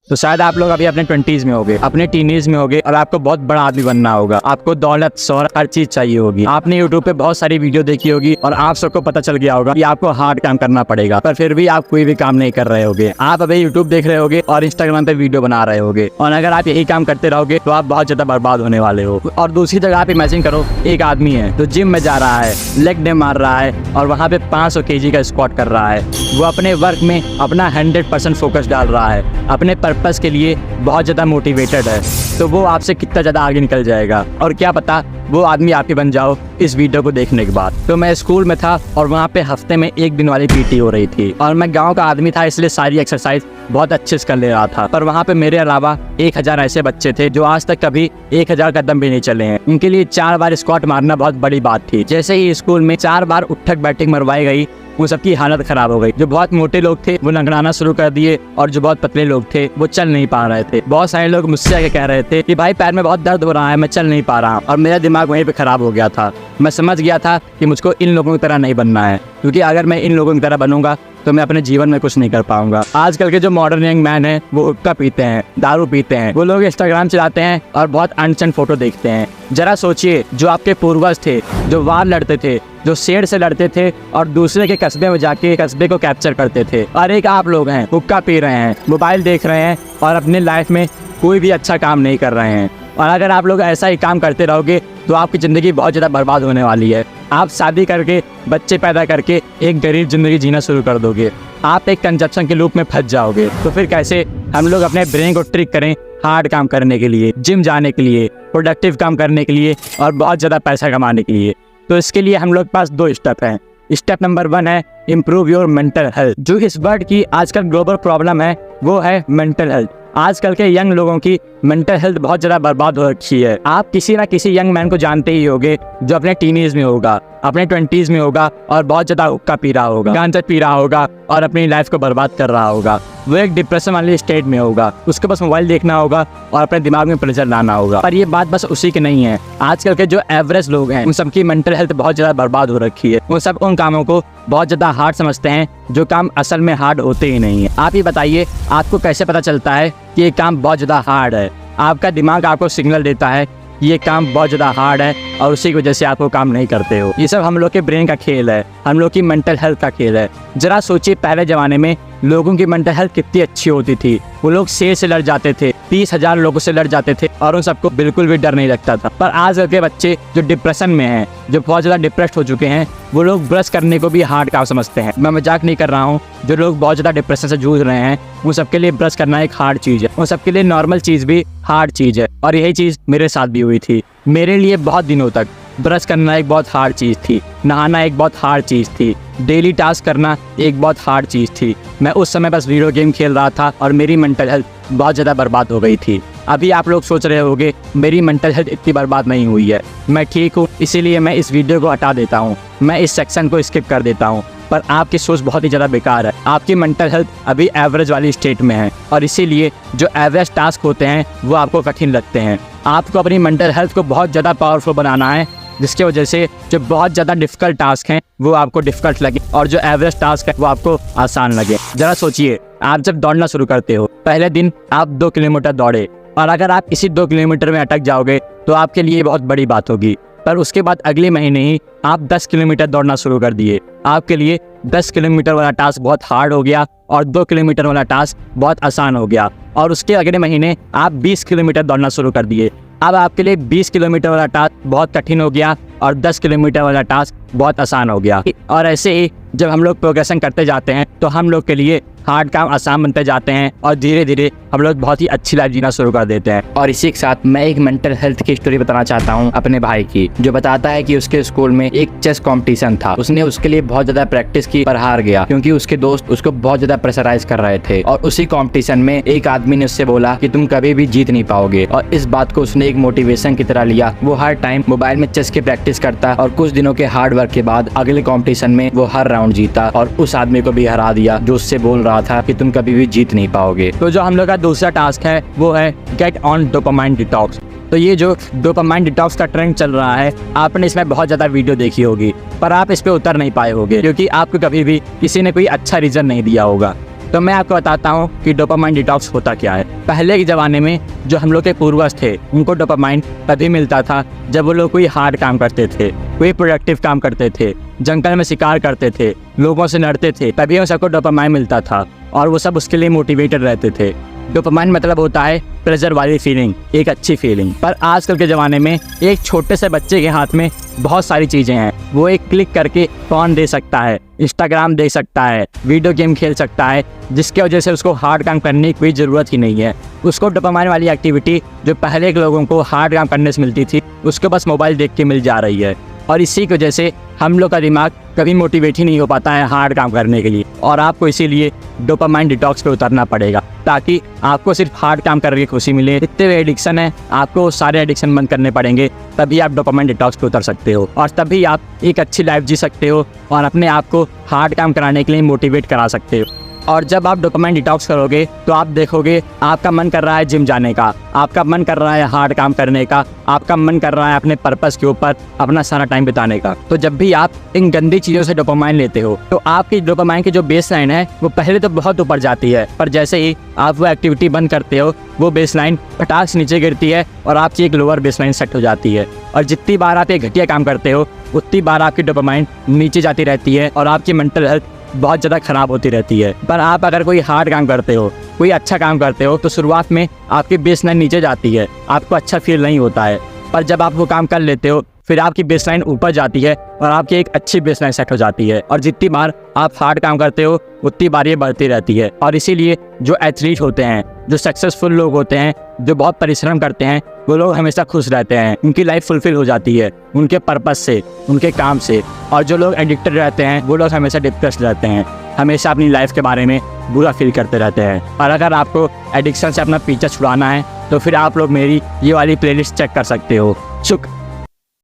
तो शायद आप लोग अभी अपने 20s में होगे, अपने टीनेज में होगे और आपको बहुत बड़ा आदमी बनना होगा। आपको दौलत, शोहरत, हर चीज चाहिए होगी। आपने यूट्यूब पे बहुत सारी वीडियो देखी होगी और आप सबको पता चल गया होगा कि आपको हार्ड काम करना पड़ेगा, पर फिर भी आप कोई भी काम नहीं कर रहे होगे। आप अभी यूट्यूब देख रहे होगे और इंस्टाग्राम पे वीडियो बना रहे होगे, और अगर आप यही काम करते रहोगे तो आप बहुत ज्यादा बर्बाद होने वाले हो। और दूसरी जगह आप इमेजिन करो, एक आदमी है जो जिम में जा रहा है, लेग डे मार रहा है और वहाँ पे 500 kg का स्क्वाट कर रहा है। वो अपने वर्क में अपना 100% फोकस डाल रहा है, अपने पर्पस के लिए बहुत ज़्यादा मोटिवेटेड है। तो वो आपसे कितना ज़्यादा आगे निकल जाएगा, और क्या पता वो आदमी आप ही बन जाओ इस वीडियो को देखने के बाद। तो मैं स्कूल में था और वहाँ पे हफ्ते में 1 दिन वाली पीटी हो रही थी, और मैं गांव का आदमी था, इसलिए सारी एक्सरसाइज बहुत अच्छे से कर ले रहा था। पर वहाँ पे मेरे अलावा 1000 ऐसे बच्चे थे जो आज तक कभी 1000 कदम भी नहीं चले हैं। उनके लिए 4 बार स्क्वाट मारना बहुत बड़ी बात थी। जैसे ही स्कूल में 4 बार उठक बैठक मरवाई गई, वो सबकी हालत खराब हो गई। जो बहुत मोटे लोग थे वो लंगड़ाना शुरू कर दिए, और जो बहुत पतले लोग थे वो चल नहीं पा रहे थे। बहुत सारे लोग मुझसे आके कह रहे थे कि भाई पैर में बहुत दर्द हो रहा है, मैं चल नहीं पा रहा हूँ। और मेरा दिमाग वहीं पे खराब हो गया था। मैं समझ गया था कि मुझको इन लोगों की तरह नहीं बनना है, क्योंकि अगर मैं इन लोगों की तरह बनूंगा तो मैं अपने जीवन में कुछ नहीं कर पाऊंगा। आजकल के जो मॉडर्न यंग मैन है वो हुक्का पीते हैं, दारू पीते हैं, वो लोग इंस्टाग्राम चलाते हैं और बहुत अनचन फोटो देखते हैं। जरा सोचिए, जो आपके पूर्वज थे, जो वार लड़ते थे, जो शेर से लड़ते थे और दूसरे के कस्बे में जाके कस्बे को कैप्चर करते थे, और एक आप लोग हैं हुक्का पी रहे हैं, मोबाइल देख रहे हैं और अपने लाइफ में कोई भी अच्छा काम नहीं कर रहे हैं। और अगर आप लोग ऐसा ही काम करते रहोगे तो आपकी ज़िंदगी बहुत ज़्यादा बर्बाद होने वाली है। आप शादी करके, बच्चे पैदा करके एक गरीब ज़िंदगी जीना शुरू कर दोगे। आप एक कंजप्शन के लूप में फंस जाओगे। तो फिर कैसे हम लोग अपने ब्रेन को ट्रिक करें हार्ड काम करने के लिए, जिम जाने के लिए, प्रोडक्टिव काम करने के लिए और बहुत ज़्यादा पैसा कमाने के लिए। तो इसके लिए हम लोग के पास 2 स्टेप हैं। स्टेप नंबर 1 है इम्प्रूव योर मेंटल हेल्थ। जो इस वर्ड की आजकल ग्लोबल प्रॉब्लम है वो है मेंटल हेल्थ। आजकल के यंग लोगों की मेंटल हेल्थ बहुत ज़्यादा बर्बाद हो रखी है। आप किसी ना किसी यंग मैन को जानते ही होंगे जो अपने टीनेज में होगा, अपने 20s में होगा और बहुत ज़्यादा हुक्का पी रहा होगा, गांजा पी रहा होगा और अपनी लाइफ को बर्बाद कर रहा होगा। वो एक डिप्रेशन वाली स्टेट में होगा, उसको बस मोबाइल देखना होगा और अपने दिमाग में प्रेशर लाना होगा। पर ये बात बस उसी की नहीं है। आजकल के जो एवरेज लोग हैं उन सबकी मेंटल हेल्थ बहुत ज़्यादा बर्बाद हो रखी है। वो सब उन कामों को बहुत ज़्यादा हार्ड समझते हैं जो काम असल में हार्ड होते ही नहीं है। आप ही बताइए, आपको कैसे पता चलता है कि ये काम बहुत ज़्यादा हार्ड है? आपका दिमाग आपको सिग्नल देता है ये काम बहुत ज़्यादा हार्ड है और उसी की वजह से आप वो काम नहीं करते हो। ये सब हम लोग के ब्रेन का खेल है, हम लोग की मेंटल हेल्थ का खेल है। जरा सोचिए, पहले ज़माने में लोगों की मेंटल हेल्थ कितनी अच्छी होती थी। वो लोग शेर से लड़ जाते थे, 30,000 लोगों से लड़ जाते थे और उन सबको बिल्कुल भी डर नहीं लगता था। पर आजकल के बच्चे जो डिप्रेशन में हैं, जो बहुत ज़्यादा डिप्रेस्ड हो चुके हैं, वो लोग ब्रश करने को भी हार्ड काम समझते हैं। मैं मजाक नहीं कर रहा हूँ। जो लोग बहुत ज़्यादा डिप्रेशन से जूझ रहे हैं वो सबके लिए ब्रश करना एक हार्ड चीज़ है, वो सबके लिए नॉर्मल चीज़ भी हार्ड चीज़ है। और यही चीज़ मेरे साथ भी हुई थी। मेरे लिए बहुत दिनों तक ब्रश करना एक बहुत हार्ड चीज़ थी, नहाना एक बहुत हार्ड चीज़ थी, डेली टास्क करना एक बहुत हार्ड चीज़ थी। मैं उस समय बस वीडियो गेम खेल रहा था और मेरी मेंटल हेल्थ बहुत ज़्यादा बर्बाद हो गई थी। अभी आप लोग सोच रहे होंगे मेरी मेंटल हेल्थ इतनी बर्बाद नहीं हुई है, मैं ठीक हूँ, इसीलिए मैं इस वीडियो को हटा देता हूँ, मैं इस सेक्शन को स्किप कर देता हूँ। पर आपकी सोच बहुत ही ज़्यादा बेकार है। आपकी मेंटल हेल्थ अभी एवरेज वाली स्टेट में है और इसीलिए जो एवरेज टास्क होते हैं वो आपको कठिन लगते हैं। आपको अपनी मेंटल हेल्थ को बहुत ज़्यादा पावरफुल बनाना है, जिसकी वजह से जो बहुत ज़्यादा डिफ़िकल्ट टास्क हैं वो आपको डिफ़िकल्ट लगे और जो एवरेज टास्क है वो आपको आसान लगे। ज़रा सोचिए, आप जब दौड़ना शुरू करते हो, पहले दिन आप 2 किलोमीटर दौड़े और अगर आप इसी 2 किलोमीटर में अटक जाओगे तो आपके लिए बहुत बड़ी बात होगी। पर उसके बाद अगले महीने ही आप 10 किलोमीटर दौड़ना शुरू कर दिए। आपके लिए 10 किलोमीटर वाला टास्क बहुत हार्ड हो गया और 2 किलोमीटर वाला टास्क बहुत आसान हो गया। और उसके अगले महीने आप 20 किलोमीटर दौड़ना शुरू कर दिए। अब आपके लिए 20 किलोमीटर वाला टास्क बहुत कठिन हो गया और 10 किलोमीटर वाला टास्क बहुत आसान हो गया। और ऐसे ही जब हम लोग प्रोग्रेशन करते जाते हैं तो हम लोग के लिए हार्ड काम आसान बनते जाते हैं और धीरे धीरे हम लोग बहुत ही अच्छी लाइफ जीना शुरू कर देते हैं। और इसी के साथ मैं एक मेंटल हेल्थ की स्टोरी बताना चाहता हूँ अपने भाई की, जो बताता है कि उसके स्कूल में एक चेस कंपटीशन था। उसने उसके लिए बहुत ज्यादा प्रैक्टिस की पर हार गया क्योंकि उसके दोस्त उसको बहुत ज्यादा प्रेशराइज कर रहे थे। और उसी कंपटीशन में एक आदमी ने उससे बोला कि तुम कभी भी जीत नहीं पाओगे, और इस बात को उसने एक मोटिवेशन की तरह लिया। वो हर टाइम मोबाइल में चेस की प्रैक्टिस करता और कुछ दिनों के हार्ड वर्क के बाद अगले कंपटीशन में वो हर राउंड जीता और उस आदमी को भी हरा दिया जो उससे बोल रहा था कि तुम कभी भी जीत नहीं पाओगे। तो जो हम लोग का दूसरा टास्क है वो है गेट ऑन डोपामाइन डिटॉक्स। तो ये जो डोपामाइन डिटॉक्स का ट्रेंड चल रहा है, आपने इसमें बहुत ज़्यादा वीडियो देखी होगी पर आप इस पे उतर नहीं पाए होगे क्योंकि आपको कभी भी किसी ने कोई अच्छा रीज़न नहीं दिया होगा। तो मैं आपको बताता हूँ कि डोपामाइन डिटॉक्स होता क्या है। पहले के ज़माने में जो हम लोग के पूर्वज थे, उनको डोपामाइन तभी मिलता था जब वो लोग कोई हार्ड काम करते थे, कोई प्रोडक्टिव काम करते थे, जंगल में शिकार करते थे, लोगों से लड़ते थे, तभी उन सबको डोपामाइन मिलता था और वो सब उसके लिए मोटिवेटेड रहते थे। डोपामाइन मतलब होता है प्लेजर वाली फीलिंग, एक अच्छी फीलिंग। पर आजकल के ज़माने में एक छोटे से बच्चे के हाथ में बहुत सारी चीज़ें हैं। वो एक क्लिक करके फ़ोन दे सकता है, इंस्टाग्राम देख सकता है, वीडियो गेम खेल सकता है, जिसके वजह से उसको हार्ड काम करने की कोई ज़रूरत ही नहीं है। उसको डोपामाइन वाली एक्टिविटी जो पहले के लोगों को हार्ड काम करने से मिलती थी, उसको बस मोबाइल देख के मिल जा रही है। और इसी की वजह से हम लोग का दिमाग कभी मोटिवेट ही नहीं हो पाता है हार्ड काम करने के लिए। और आपको इसीलिए डोपामाइन डिटॉक्स पे उतरना पड़ेगा, ताकि आपको सिर्फ हार्ड काम करके खुशी मिले। जितने भी एडिक्शन है, आपको सारे एडिक्शन बंद करने पड़ेंगे, तभी आप डोपामाइन डिटॉक्स पे उतर सकते हो और तभी आप एक अच्छी लाइफ जी सकते हो और अपने आप को हार्ड काम कराने के लिए मोटिवेट करा सकते हो। और जब आप डोपामाइन डिटॉक्स करोगे तो आप देखोगे आपका मन कर रहा है जिम जाने का, आपका मन कर रहा है हार्ड काम करने का, आपका मन कर रहा है अपने पर्पस के ऊपर अपना सारा टाइम बिताने का। तो जब भी आप इन गंदी चीज़ों से डोपामाइन लेते हो तो आपकी डोपामाइन की जो बेस लाइन है वो पहले तो बहुत ऊपर जाती है, पर जैसे ही आप वो एक्टिविटी बंद करते हो वो बेस लाइन फटाक से नीचे गिरती है और आपकी एक लोअर बेस लाइन सेट हो जाती है। और जितनी बार आप ये घटिया काम करते हो उतनी बार आपकी डोपामाइन नीचे जाती रहती है और आपकी मेंटल हेल्थ बहुत ज़्यादा ख़राब होती रहती है। पर आप अगर कोई हार्ड काम करते हो, कोई अच्छा काम करते हो, तो शुरुआत में आपकी बेस लाइन नीचे जाती है, आपको अच्छा फील नहीं होता है। पर जब आप वो काम कर लेते हो फिर आपकी बेस लाइन ऊपर जाती है और आपकी एक अच्छी बेस लाइन सेट हो जाती है। और जितनी बार आप हार्ड काम करते हो उतनी बार ये बढ़ती रहती है। और इसीलिए जो एथलीट होते हैं, जो सक्सेसफुल लोग होते हैं, जो बहुत परिश्रम करते हैं, वो लोग हमेशा खुश रहते हैं, उनकी लाइफ फुलफिल हो जाती है उनके पर्पस से, उनके काम से। और जो लोग एडिक्टेड रहते हैं वो लोग हमेशा डिप्रेस्ड रहते हैं, हमेशा अपनी लाइफ के बारे में बुरा फील करते रहते हैं। और अगर आपको एडिक्शन से अपना पीछा छुड़ाना है तो फिर आप लोग मेरी ये वाली प्लेलिस्ट चेक कर सकते हो। शुक्र।